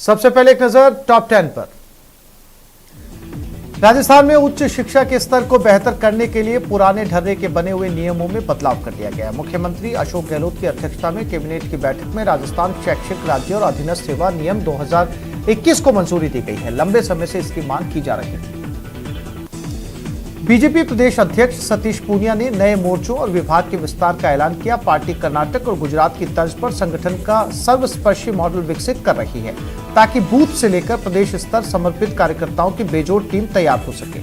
सबसे पहले एक नजर टॉप 10 पर। राजस्थान में उच्च शिक्षा के स्तर को बेहतर करने के लिए पुराने ढर्रे के बने हुए नियमों में बदलाव कर दिया गया है। मुख्यमंत्री अशोक गहलोत की अध्यक्षता में कैबिनेट की बैठक में राजस्थान शैक्षिक राज्य और अधीनस्थ सेवा नियम 2021 को मंजूरी दी गई है। लंबे समय से इसकी मांग की जा रही थी। बीजेपी प्रदेश अध्यक्ष सतीश पूनिया ने नए मोर्चों और विभाग के विस्तार का ऐलान किया। पार्टी कर्नाटक और गुजरात की तर्ज पर संगठन का सर्वस्पर्शी मॉडल विकसित कर रही है ताकि बूथ से लेकर प्रदेश स्तर समर्पित कार्यकर्ताओं की बेजोड़ टीम तैयार हो सके।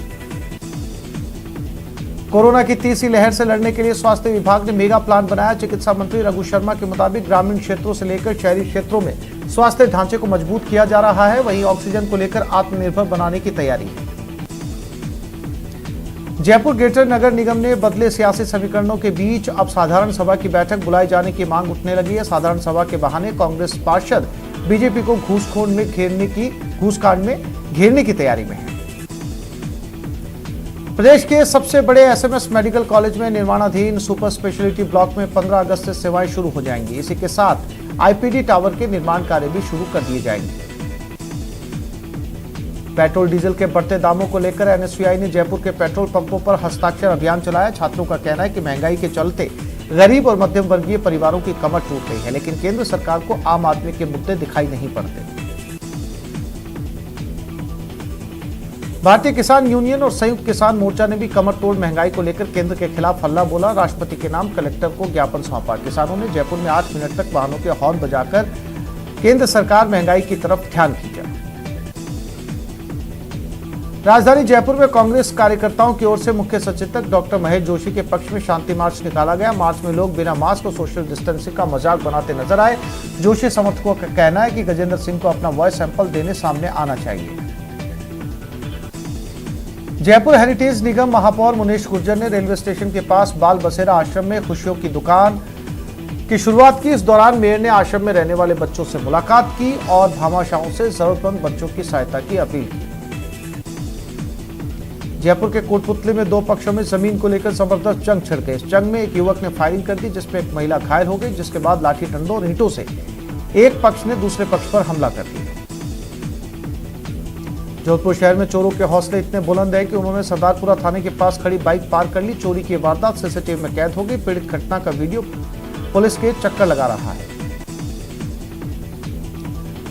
कोरोना की तीसरी लहर से लड़ने के लिए स्वास्थ्य विभाग ने मेगा प्लान बनाया। चिकित्सा मंत्री रघु शर्मा के मुताबिक ग्रामीण क्षेत्रों से लेकर शहरी क्षेत्रों में स्वास्थ्य ढांचे को मजबूत किया जा रहा है। वहीं ऑक्सीजन को लेकर आत्मनिर्भर बनाने की तैयारी है। जयपुर ग्रेटर नगर निगम ने बदले सियासी समीकरणों के बीच अब साधारण सभा की बैठक बुलाए जाने की मांग उठने लगी है। साधारण सभा के बहाने कांग्रेस पार्षद बीजेपी को घूसकांड में घेरने की तैयारी में है। प्रदेश के सबसे बड़े एसएमएस मेडिकल कॉलेज में निर्माणाधीन सुपर स्पेशलिटी ब्लॉक में 15 अगस्त से सेवाएं शुरू हो जाएंगी। इसी के साथ आईपीडी टावर के निर्माण कार्य भी शुरू कर दिए जाएंगे। पेट्रोल डीजल के बढ़ते दामों को लेकर एनएसयूआई ने जयपुर के पेट्रोल पंपों पर हस्ताक्षर अभियान चलाया। छात्रों का कहना है कि महंगाई के चलते गरीब और मध्यम वर्गीय परिवारों की कमर टूट गई है, लेकिन केंद्र सरकार को आम आदमी के मुद्दे दिखाई नहीं पड़ते। भारतीय किसान यूनियन और संयुक्त किसान मोर्चा ने भी कमर तोड़ महंगाई को लेकर केंद्र के खिलाफ हल्ला बोला। राष्ट्रपति के नाम कलेक्टर को ज्ञापन सौंपा। किसानों ने जयपुर में 8 मिनट तक वाहनों के हॉर्न बजाकर केंद्र सरकार महंगाई की तरफ ध्यान खींचा। राजधानी जयपुर में कांग्रेस कार्यकर्ताओं की ओर से मुख्य सचेतक डॉक्टर महेश जोशी के पक्ष में शांति मार्च निकाला गया। मार्च में लोग बिना मास्क और सोशल डिस्टेंसिंग का मजाक बनाते नजर आए। जोशी समर्थकों का कहना है कि गजेंद्र सिंह को अपना वॉइस सैंपल देने सामने आना चाहिए। जयपुर हेरिटेज निगम महापौर मुनेश गुर्जर ने रेलवे स्टेशन के पास बाल बसेरा आश्रम में खुशियों की दुकान की शुरुआत की। इस दौरान मेयर ने आश्रम में रहने वाले बच्चों से मुलाकात की और भामाशाहों से जरूरतमंद बच्चों की सहायता की अपील की। जयपुर के कोटपुतली में 2 पक्षों में जमीन को लेकर जबरदस्त जंग छिड़ गई। इस जंग में एक युवक ने फायरिंग कर दी, जिसमें एक महिला घायल हो गई, जिसके बाद लाठी डंडों और ईंटों से एक पक्ष ने दूसरे पक्ष पर हमला कर दिया। जोधपुर शहर में चोरों के हौसले इतने बुलंद है कि उन्होंने सरदारपुरा थाने के पास खड़ी बाइक पार कर ली। चोरी की वारदात सीसीटीवी में कैद हो गई। पीड़ित घटना का वीडियो पुलिस के चक्कर लगा रहा है।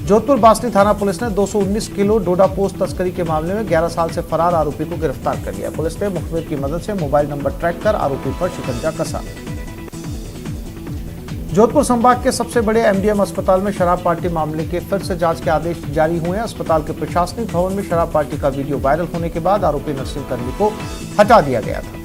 जोधपुर बासनी थाना पुलिस ने 219 किलो डोडा पोस्ट तस्करी के मामले में 11 साल से फरार आरोपी को गिरफ्तार कर लिया। पुलिस ने मुखबिर की मदद से मोबाइल नंबर ट्रैक कर आरोपी पर शिकंजा कसा। जोधपुर संभाग के सबसे बड़े एमडीएम अस्पताल में शराब पार्टी मामले के फिर से जांच के आदेश जारी हुए हैं। अस्पताल के प्रशासनिक भवन में शराब पार्टी का वीडियो वायरल होने के बाद आरोपी नर्सिंग कर्मी को हटा दिया गया था।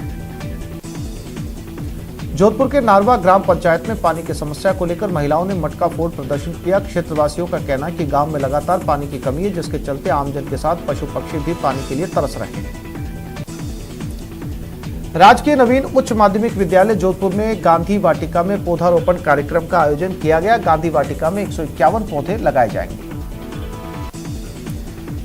जोधपुर के नारवा ग्राम पंचायत में पानी की समस्या को लेकर महिलाओं ने मटका फोड़ प्रदर्शन किया। क्षेत्रवासियों का कहना है कि गांव में लगातार पानी की कमी है, जिसके चलते आमजन के साथ पशु पक्षी भी पानी के लिए तरस रहे हैं। राजकीय नवीन उच्च माध्यमिक विद्यालय जोधपुर में गांधी वाटिका में पौधारोपण कार्यक्रम का आयोजन किया गया। गांधी वाटिका में 151 पौधे लगाए जाएंगे।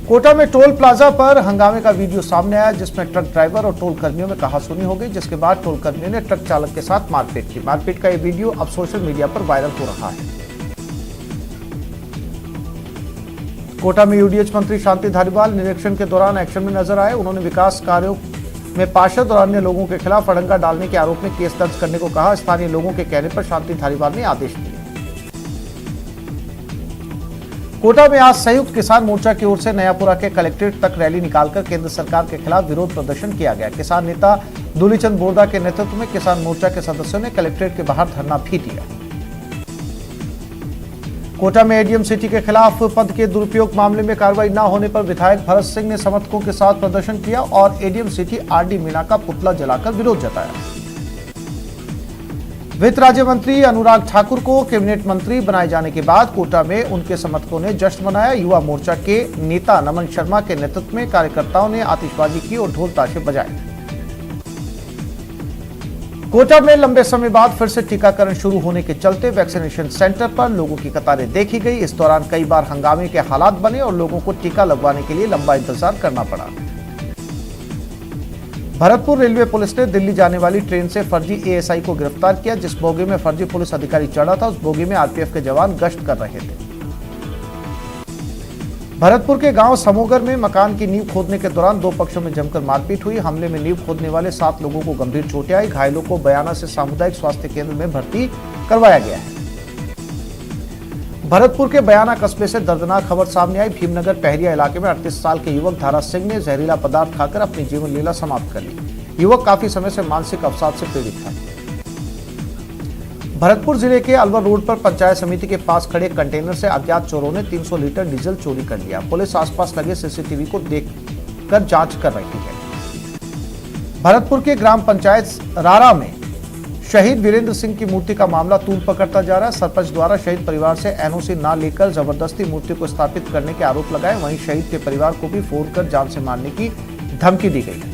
कोटा में टोल प्लाजा पर हंगामे का वीडियो सामने आया, जिसमें ट्रक ड्राइवर और टोल कर्मियों में कहासुनी हो गई, जिसके बाद टोल कर्मियों ने ट्रक चालक के साथ मारपीट की। मारपीट का यह वीडियो अब सोशल मीडिया पर वायरल हो रहा है। कोटा में यूडीएच मंत्री शांति धारीवाल निरीक्षण के दौरान एक्शन में नजर आए। उन्होंने विकास कार्यों में पार्षद और अन्य लोगों के खिलाफ अड़ंगा डालने के आरोप में केस दर्ज करने को कहा। स्थानीय लोगों के कहने पर शांति धारीवाल ने आदेश दिए। कोटा में आज संयुक्त किसान मोर्चा की ओर से नयापुरा के कलेक्ट्रेट तक रैली निकालकर केंद्र सरकार के खिलाफ विरोध प्रदर्शन किया गया। किसान नेता दूलीचंद बोरदा के नेतृत्व में किसान मोर्चा के सदस्यों ने कलेक्ट्रेट के बाहर धरना भी दिया। कोटा में एडीएम सिटी के खिलाफ पद के दुरुपयोग मामले में कार्रवाई न होने पर विधायक भरत सिंह ने समर्थकों के साथ प्रदर्शन किया और एडीएम सिटी आरडी मीणा का पुतला जलाकर विरोध जताया। वित्त राज्य मंत्री अनुराग ठाकुर को कैबिनेट मंत्री बनाए जाने के बाद कोटा में उनके समर्थकों ने जश्न मनाया। युवा मोर्चा के नेता नमन शर्मा के नेतृत्व में कार्यकर्ताओं ने आतिशबाजी की और ढोल ताशे बजाए। कोटा में लंबे समय बाद फिर से टीकाकरण शुरू होने के चलते वैक्सीनेशन सेंटर पर लोगों की कतारें देखी गई। इस दौरान कई बार हंगामे के हालात बने और लोगों को टीका लगवाने के लिए लंबा इंतजार करना पड़ा। भरतपुर रेलवे पुलिस ने दिल्ली जाने वाली ट्रेन से फर्जी एएसआई को गिरफ्तार किया। जिस बोगी में फर्जी पुलिस अधिकारी चढ़ा था, उस बोगी में आरपीएफ के जवान गश्त कर रहे थे। भरतपुर के गांव समोगर में मकान की नींव खोदने के दौरान दो पक्षों में जमकर मारपीट हुई। हमले में नींव खोदने वाले 7 लोगों को गंभीर चोटें आई। घायलों को बयाना से सामुदायिक स्वास्थ्य केंद्र में भर्ती करवाया गया है। भरतपुर के बयाना कस्बे से दर्दनाक खबर सामने आई। भीमनगर पहरिया इलाके में 38 साल के युवक धारा सिंह ने जहरीला पदार्थ खाकर अपनी जीवन लीला समाप्त कर ली। युवक काफी समय से मानसिक अवसाद से पीड़ित था। भरतपुर जिले के अलवर रोड पर पंचायत समिति के पास खड़े कंटेनर से अज्ञात चोरों ने 300 लीटर डीजल चोरी कर लिया। पुलिस आसपास लगे सीसीटीवी को देखकर जांच कर रही है। भरतपुर के ग्राम पंचायत रारा में शहीद वीरेंद्र सिंह की मूर्ति का मामला तूल पकड़ता जा रहा है। सरपंच द्वारा शहीद परिवार से एनओसी न लेकर जबरदस्ती मूर्ति को स्थापित करने के आरोप लगाए। वहीं शहीद के परिवार को भी फोन कर जान से मारने की धमकी दी गई है।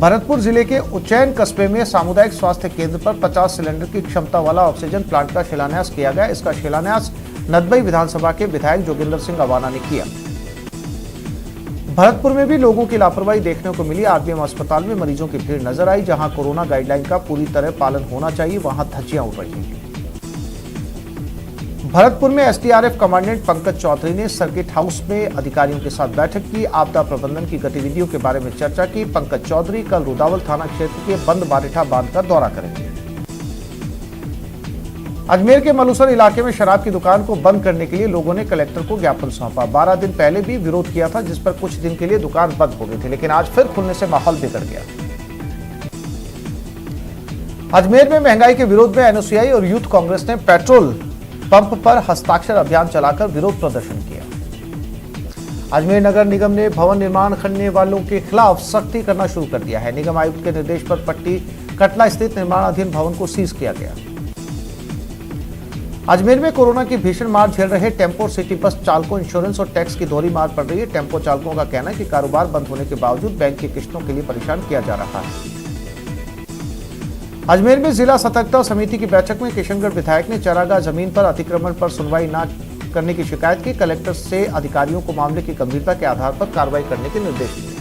भरतपुर जिले के उज्जैन कस्बे में सामुदायिक स्वास्थ्य केंद्र पर 50 सिलेंडर की क्षमता वाला ऑक्सीजन प्लांट का शिलान्यास किया गया। इसका शिलान्यास नदबई विधानसभा के विधायक जोगिंदर सिंह अवाना ने किया। भरतपुर में भी लोगों की लापरवाही देखने को मिली। आरबीएम अस्पताल में मरीजों की भीड़ नजर आई। जहां कोरोना गाइडलाइन का पूरी तरह पालन होना चाहिए, वहां धज्जियां उड़ रही हैं। भरतपुर में एसडीआरएफ कमांडेंट पंकज चौधरी ने सर्किट हाउस में अधिकारियों के साथ बैठक की। आपदा प्रबंधन की गतिविधियों के बारे में चर्चा की। पंकज चौधरी कल रुदावल थाना क्षेत्र के बंद बारिठा बांध का दौरा करेंगे। अजमेर के मलूसर इलाके में शराब की दुकान को बंद करने के लिए लोगों ने कलेक्टर को ज्ञापन सौंपा। 12 दिन पहले भी विरोध किया था, जिस पर कुछ दिन के लिए दुकान बंद हो गई थी, लेकिन आज फिर खुलने से माहौल बिगड़ गया। अजमेर में महंगाई के विरोध में एनओसीआई और यूथ कांग्रेस ने पेट्रोल पंप पर हस्ताक्षर अभियान चलाकर विरोध प्रदर्शन किया। अजमेर नगर निगम ने भवन निर्माण करने वालों के खिलाफ सख्ती करना शुरू कर दिया है। निगम आयुक्त के निर्देश पर पट्टी कटला स्थित निर्माणाधीन भवन को सीज किया गया। अजमेर में कोरोना की भीषण मार झेल रहे टेम्पो और सिटी बस चालकों इंश्योरेंस और टैक्स की दोहरी मार पड़ रही है। टेम्पो चालकों का कहना है कि कारोबार बंद होने के बावजूद बैंक की किस्तों के लिए परेशान किया जा रहा है। अजमेर में जिला सतर्कता समिति की बैठक में किशनगढ़ विधायक ने चारागाह जमीन पर अतिक्रमण पर सुनवाई न करने की शिकायत की। कलेक्टर से अधिकारियों को मामले की गंभीरता के आधार पर कार्रवाई करने के निर्देश दिए।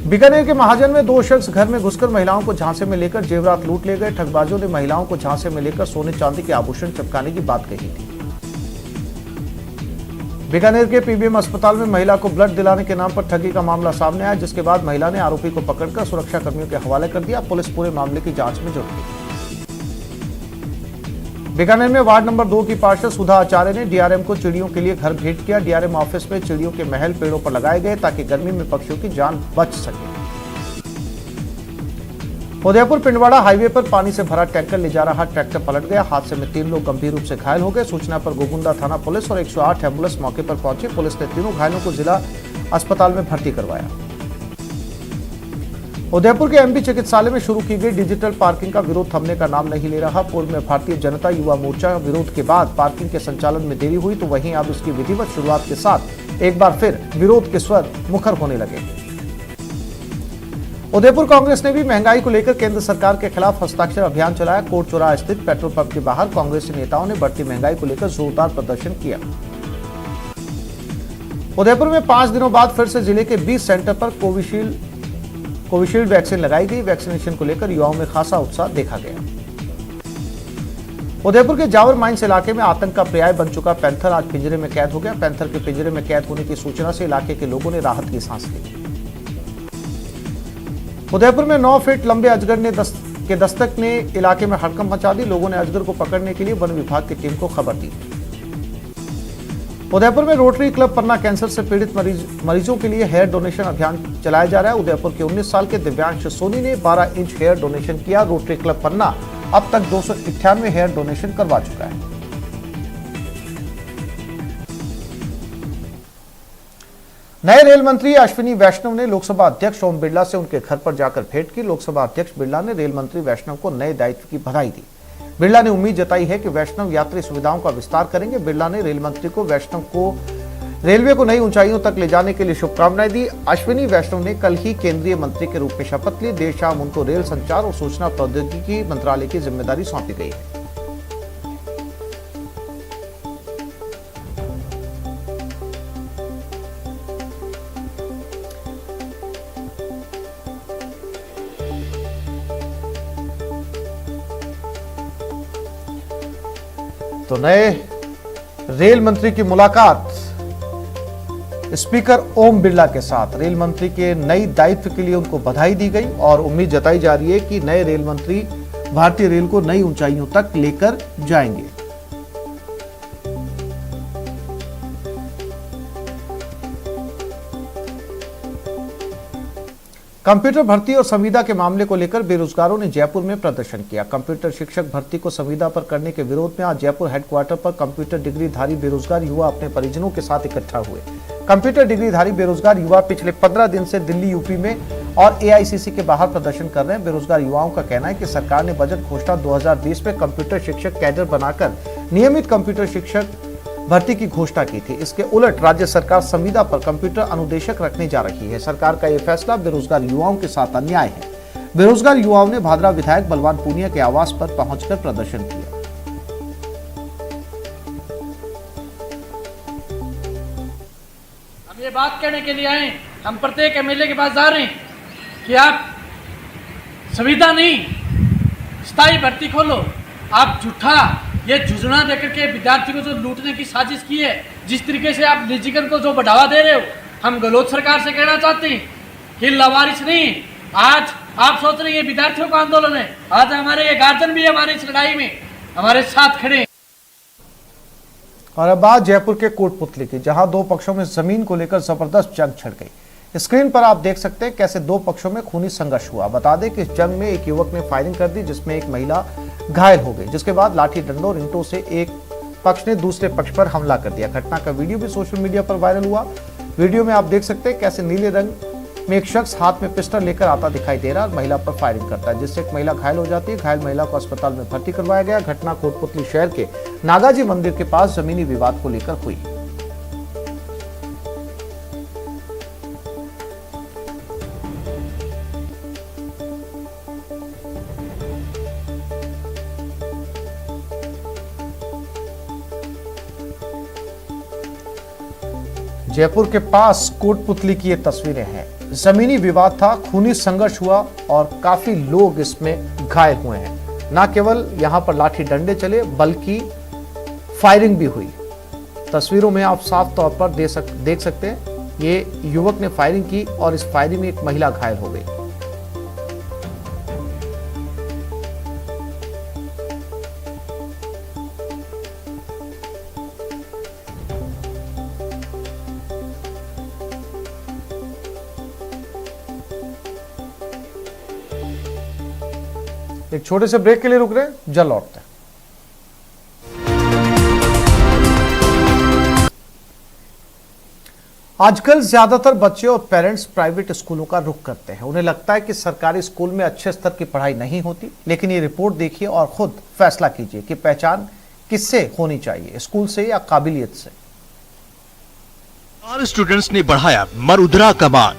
बीकानेर के महाजन में 2 शख्स घर में घुसकर महिलाओं को झांसे में लेकर जेवरात लूट ले गए। ठगबाजों ने महिलाओं को झांसे में लेकर सोने चांदी के आभूषण चिपकाने की बात कही थी। बीकानेर के पीबीएम अस्पताल में महिला को ब्लड दिलाने के नाम पर ठगी का मामला सामने आया, जिसके बाद महिला ने आरोपी को पकड़कर सुरक्षा कर्मियों के हवाले कर दिया। पुलिस पूरे मामले की जांच में जुट गई। बीकानेर में वार्ड नंबर 2 की पार्षद सुधा आचार्य ने डीआरएम को चिड़ियों के लिए घर भेंट किया। डीआरएम ऑफिस में चिड़ियों के महल पेड़ों पर लगाए गए ताकि गर्मी में पक्षियों की जान बच सके। उदयपुर पिंडवाड़ा हाईवे पर पानी से भरा टैंकर ले जा रहा ट्रैक्टर पलट गया। हादसे में 3 लोग गंभीर रूप से घायल हो गए। सूचना पर गोगुंदा थाना पुलिस और 108 एम्बुलेंस मौके पर पहुंची। पुलिस ने तीनों घायलों को जिला अस्पताल में भर्ती करवाया। उदयपुर के एमबी चिकित्सालय में शुरू की गई डिजिटल पार्किंग का विरोध थमने का नाम नहीं ले रहा। पूर्व में भारतीय जनता युवा मोर्चा विरोध के बाद पार्किंग के संचालन में देरी हुई, तो वहीं अब इसकी विधिवत शुरुआत के साथ एक बार फिर विरोध के स्वर मुखर होने लगे। उदयपुर कांग्रेस ने भी महंगाई को लेकर केंद्र सरकार के खिलाफ हस्ताक्षर अभियान चलाया। कोट चौराहा स्थित पेट्रोल पंप के बाहर कांग्रेसी नेताओं ने बढ़ती महंगाई को लेकर जोरदार प्रदर्शन किया। उदयपुर में 5 दिनों बाद फिर से जिले के 20 सेंटर पर कोविशील्ड वैक्सीन लगाई गई। वैक्सीनेशन को लेकर युवाओं में खासा उत्साह देखा गया। उदयपुर के जावर माइंस इलाके में आतंक का पर्याय बन चुका पैंथर आज पिंजरे में कैद हो गया। पैंथर के पिंजरे में कैद होने की सूचना से इलाके के लोगों ने राहत की सांस ली। उदयपुर में 9 फीट लंबे अजगर के दस्तक ने इलाके में हड़कंप मचा दी। लोगों ने अजगर को पकड़ने के लिए वन विभाग की टीम को खबर दी। उदयपुर में रोटरी क्लब पन्ना कैंसर से पीड़ित मरीजों के लिए हेयर डोनेशन अभियान चलाया जा रहा है। उदयपुर के 19 साल के दिव्यांश सोनी ने 12 इंच हेयर डोनेशन किया। रोटरी क्लब पन्ना अब तक 291 हेयर डोनेशन करवा चुका है। नए रेल मंत्री अश्विनी वैष्णव ने लोकसभा अध्यक्ष ओम बिरला से उनके घर पर जाकर भेंट की। लोकसभा अध्यक्ष बिरला ने रेल मंत्री वैष्णव को नए दायित्व की बधाई दी। बिरला ने उम्मीद जताई है कि वैष्णव यात्री सुविधाओं का विस्तार करेंगे। बिरला ने रेल मंत्री को वैष्णव को रेलवे को नई ऊंचाइयों तक ले जाने के लिए शुभकामनाएं दी। अश्विनी वैष्णव ने कल ही केंद्रीय मंत्री के रूप में शपथ ली। देर शाम उनको रेल संचार और सूचना प्रौद्योगिकी मंत्रालय की जिम्मेदारी सौंपी गई है। तो नए रेल मंत्री की मुलाकात स्पीकर ओम बिरला के साथ। रेल मंत्री के नई दायित्व के लिए उनको बधाई दी गई और उम्मीद जताई जा रही है कि नए रेल मंत्री भारतीय रेल को नई ऊंचाइयों तक लेकर जाएंगे। कंप्यूटर भर्ती और संविदा के मामले को लेकर बेरोजगारों ने जयपुर में प्रदर्शन किया। कंप्यूटर शिक्षक भर्ती को संविदा पर करने के विरोध में आज जयपुर हेडक्वार्टर पर कंप्यूटर डिग्रीधारी बेरोजगार युवा अपने परिजनों के साथ इकट्ठा हुए। कंप्यूटर डिग्रीधारी बेरोजगार युवा पिछले 15 दिन से दिल्ली, यूपी में और एआईसीसी के बाहर प्रदर्शन कर रहे हैं। बेरोजगार युवाओं का कहना है कि सरकार ने बजट घोषणा 2020 में कंप्यूटर शिक्षक कैडर बनाकर नियमित कंप्यूटर शिक्षक भर्ती की घोषणा की थी। इसके उलट राज्य सरकार संविदा पर कंप्यूटर अनुदेशक रखने जा रही है। सरकार का यह फैसला बेरोजगार युवाओं के साथ अन्याय है। बेरोजगार युवाओं ने भादरा विधायक बलवान पूनिया के आवास पर पहुंचकर प्रदर्शन किया। हम ये बात कहने के लिए आए, हम प्रत्येक एमएलए के पास जा रहे हैं कि आप संविदा नहीं, स्थायी भर्ती खोलो। आप झूठा ये झुंझुना देकर के विद्यार्थी को जो लूटने की साजिश की है, जिस तरीके से आप निजीकरण को जो बढ़ावा दे रहे हो, हम गहलोत सरकार से कहना चाहते हैं कि लावारिस नहीं। आज आप सोच रहे हैं विद्यार्थियों का आंदोलन है, आज हमारे ये गार्जियन भी हमारे इस लड़ाई में हमारे साथ खड़े हैं। और अब बात जयपुर के कोटपुतली की, जहां दो पक्षों में जमीन को लेकर जबरदस्त जंग छिड़ गई। स्क्रीन पर आप देख सकते हैं कैसे दो पक्षों में खूनी संघर्ष हुआ। बता दें कि इस जंग में एक युवक ने फायरिंग कर दी, जिसमें एक महिला घायल हो गई, जिसके बाद लाठी डंडों और ईंटों से एक पक्ष ने दूसरे पक्ष पर हमला कर दिया। घटना का वीडियो भी सोशल मीडिया पर वायरल हुआ। वीडियो में आप देख सकते हैं कैसे नीले रंग में एक शख्स हाथ में पिस्टल लेकर आता दिखाई दे रहा है और महिला पर फायरिंग करता है, जिससे एक महिला घायल हो जाती है। घायल महिला को अस्पताल में भर्ती करवाया गया। घटना कोटपुतली शहर के नागाजी मंदिर के पास जमीनी विवाद को लेकर हुई। जयपुर के पास कोटपुतली की ये तस्वीरें हैं। जमीनी विवाद था, खूनी संघर्ष हुआ और काफी लोग इसमें घायल हुए हैं। न केवल यहां पर लाठी डंडे चले बल्कि फायरिंग भी हुई। तस्वीरों में आप साफ तौर पर देख सकते हैं ये युवक ने फायरिंग की और इस फायरिंग में एक महिला घायल हो गई। एक छोटे से ब्रेक के लिए रुक रहे हैं, जल्द लौटते हैं। आजकल ज्यादातर बच्चे और पेरेंट्स प्राइवेट स्कूलों का रुख करते हैं। उन्हें लगता है कि सरकारी स्कूल में अच्छे स्तर की पढ़ाई नहीं होती। लेकिन ये रिपोर्ट देखिए और खुद फैसला कीजिए कि पहचान किससे होनी चाहिए, स्कूल से या काबिलियत से। स्टूडेंट्स ने बढ़ाया मरुद्रा का मान,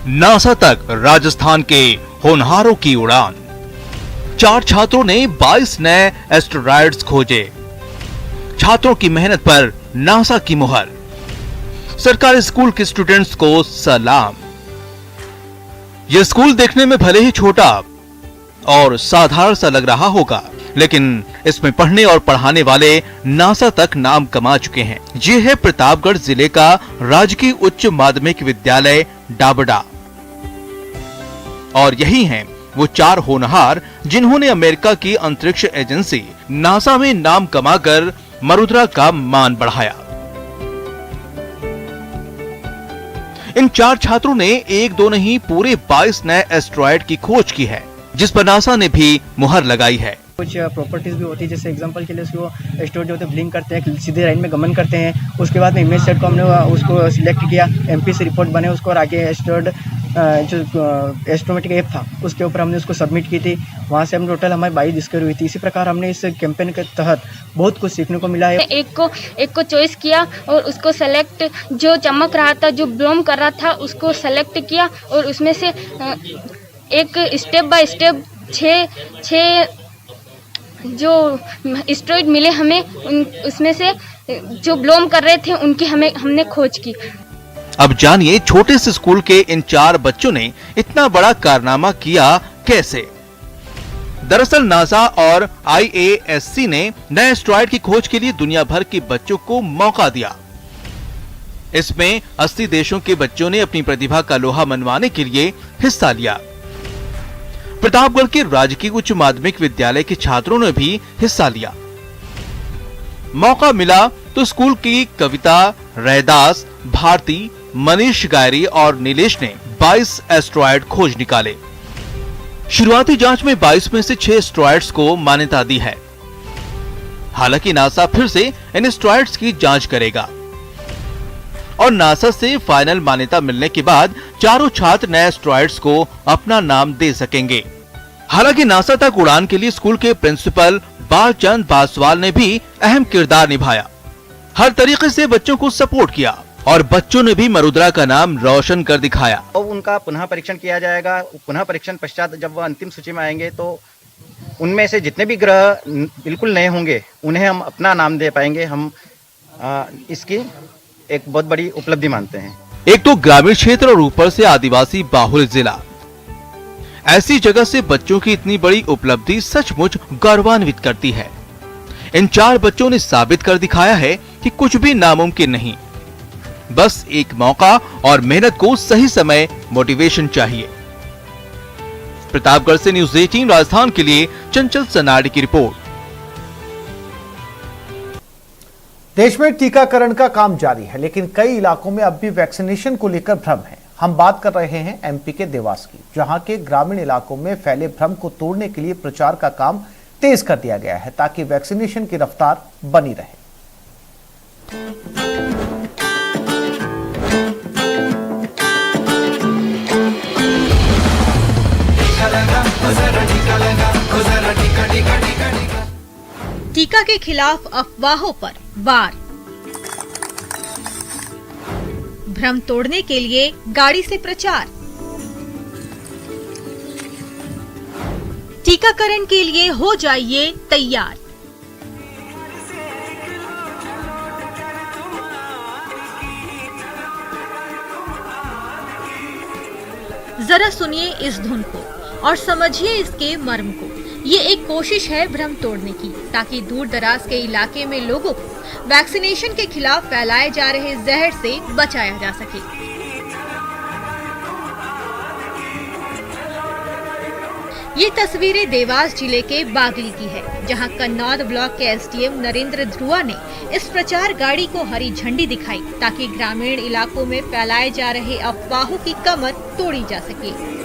नासा तक राजस्थान के होनहारों की उड़ान। 4 छात्रों ने 22 नए एस्टेरॉयड्स खोजे। छात्रों की मेहनत पर नासा की मुहर। सरकारी स्कूल के स्टूडेंट्स को सलाम। यह स्कूल देखने में भले ही छोटा और साधारण सा लग रहा होगा, लेकिन इसमें पढ़ने और पढ़ाने वाले नासा तक नाम कमा चुके हैं। ये है प्रतापगढ़ जिले का राजकीय उच्च माध्यमिक विद्यालय डाबडा और यही हैं वो 4 होनहार जिन्होंने अमेरिका की अंतरिक्ष एजेंसी नासा में नाम कमाकर मरुद्रा का मान बढ़ाया। इन 4 छात्रों ने एक दो नहीं पूरे 22 नए एस्टेरॉयड की खोज की है, जिस पर नासा ने भी मुहर लगाई है। कुछ प्रॉपर्टीज भी होती है, जैसे एग्जांपल के लिए उसको एस्टेरॉयड जो होते हैं ब्लिंक करते हैं, सीधे लाइन में गमन करते हैं। उसके बाद में इमेज सेट को हमने उसको सिलेक्ट किया, एमपी से रिपोर्ट बने उसको, और आगे एस्टेरॉयड जो एस्ट्रोमेटिक ऐप था उसके ऊपर हमने उसको सबमिट की थी। वहाँ से हम टोटल हमारी 22 डिस्कवरी हुई थी। इसी प्रकार हमने इस कैंपेन के तहत बहुत कुछ सीखने को मिला है। एक को चॉइस किया और उसको सेलेक्ट, जो चमक रहा था, जो ब्लूम कर रहा था, उसको सेलेक्ट किया और उसमें से एक स्टेप बाय स्टेप 6 जो एस्टेरॉयड मिले हमें, उसमें से जो ब्लूम कर रहे थे उनकी हमने खोज की। अब जानिए छोटे से स्कूल के इन 4 बच्चों ने इतना बड़ा कारनामा किया कैसे। दरअसल नासा और IASC ने नए एस्टेरॉयड की खोज के लिए दुनिया भर के बच्चों को मौका दिया। इसमें 80 देशों के बच्चों ने अपनी प्रतिभा का लोहा मनवाने के लिए हिस्सा लिया। प्रतापगढ़ के राजकीय उच्च माध्यमिक विद्यालय के छात्रों ने भी हिस्सा लिया। मौका मिला तो स्कूल की कविता, रैदास, भारती, मनीष गायरी और नीलेश ने 22 एस्टेरॉयड खोज निकाले। शुरुआती जांच में 22 में से 6 एस्टेरॉयड्स को मान्यता दी है। हालांकि नासा फिर से इन एस्टेरॉयड्स की जांच करेगा और नासा से फाइनल मान्यता मिलने के बाद चारों छात्र नए एस्टेरॉयड्स को अपना नाम दे सकेंगे। हालांकि नासा तक उड़ान के लिए स्कूल के प्रिंसिपल बालचंद बासवाल ने भी अहम किरदार निभाया। हर तरीके से बच्चों को सपोर्ट किया और बच्चों ने भी मरुद्रा का नाम रोशन कर दिखाया। तो उनका पुनः परीक्षण किया जाएगा। पुनः परीक्षण पश्चात जब वह अंतिम सूची में आएंगे तो उनमें से जितने भी ग्रह बिल्कुल नए होंगे उन्हें हम अपना नाम दे पाएंगे। हम इसकी एक बहुत बड़ी उपलब्धि मानते हैं। एक तो ग्रामीण क्षेत्र और ऊपर से आदिवासी बाहुल जिला, ऐसी जगह से बच्चों की इतनी बड़ी उपलब्धि सचमुच गौरवान्वित करती है। इन 4 बच्चों ने साबित कर दिखाया है कि कुछ भी नामुमकिन नहीं, बस एक मौका और मेहनत को सही समय मोटिवेशन चाहिए। प्रतापगढ़ से न्यूज़ 18 राजस्थान के लिए चंचल सनाडे की रिपोर्ट। देश में टीकाकरण का काम जारी है, लेकिन कई इलाकों में अब भी वैक्सीनेशन को लेकर भ्रम है। हम बात कर रहे हैं MP के देवास की, जहां के ग्रामीण इलाकों में फैले भ्रम को तोड़ने के लिए प्रचार का काम तेज कर दिया गया है ताकि वैक्सीनेशन की रफ्तार बनी रहे। टीका के खिलाफ अफवाहों पर वार। भ्रम तोड़ने के लिए गाड़ी से प्रचार। टीकाकरण के लिए हो जाइए तैयार। जरा सुनिए इस धुन को और समझिए इसके मर्म को। ये एक कोशिश है भ्रम तोड़ने की, ताकि दूर दराज के इलाके में लोगों को वैक्सीनेशन के खिलाफ फैलाए जा रहे जहर से बचाया जा सके। ये तस्वीरें देवास जिले के बागली की है, जहां कन्नौद ब्लॉक के SDM नरेंद्र ध्रुवा ने इस प्रचार गाड़ी को हरी झंडी दिखाई ताकि ग्रामीण इलाकों में फैलाए जा रहे अफवाहों की कमर तोड़ी जा सके।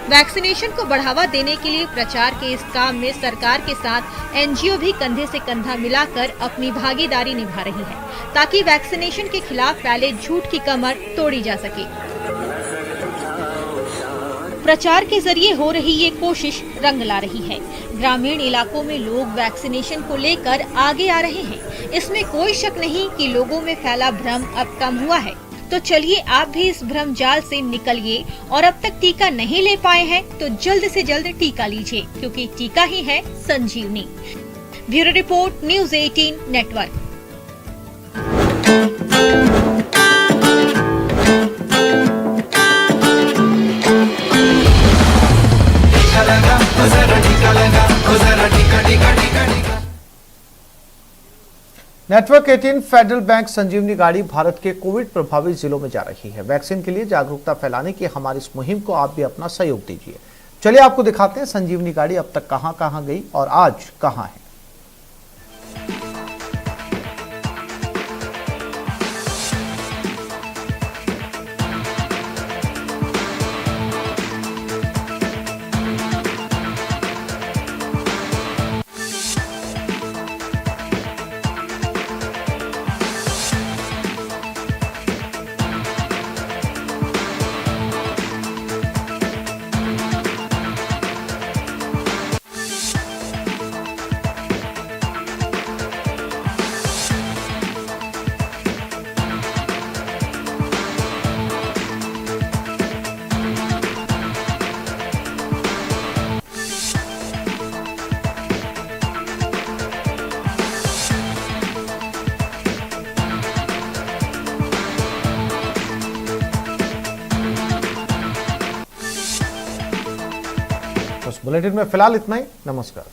वैक्सीनेशन को बढ़ावा देने के लिए प्रचार के इस काम में सरकार के साथ NGO भी कंधे से कंधा मिलाकर अपनी भागीदारी निभा रही है, ताकि वैक्सीनेशन के खिलाफ फैले झूठ की कमर तोड़ी जा सके। प्रचार के जरिए हो रही ये कोशिश रंग ला रही है। ग्रामीण इलाकों में लोग वैक्सीनेशन को लेकर आगे आ रहे हैं। इसमें कोई शक नहीं कि लोगों में फैला भ्रम अब कम हुआ है। तो चलिए आप भी इस भ्रम जाल से निकलिए और अब तक टीका नहीं ले पाए हैं तो जल्द से जल्द टीका लीजिए, क्योंकि टीका ही है संजीवनी। Bureau report, news 18 network. Network 18 federal bank संजीवनी गाड़ी भारत के कोविड प्रभावित जिलों में जा रही है। वैक्सीन के लिए जागरूकता फैलाने की हमारी इस मुहिम को आप भी अपना सहयोग दीजिए। चलिए आपको दिखाते हैं संजीवनी गाड़ी अब तक कहां गई और आज कहां है। तो इस बुलेटिन में फिलहाल इतना ही। नमस्कार।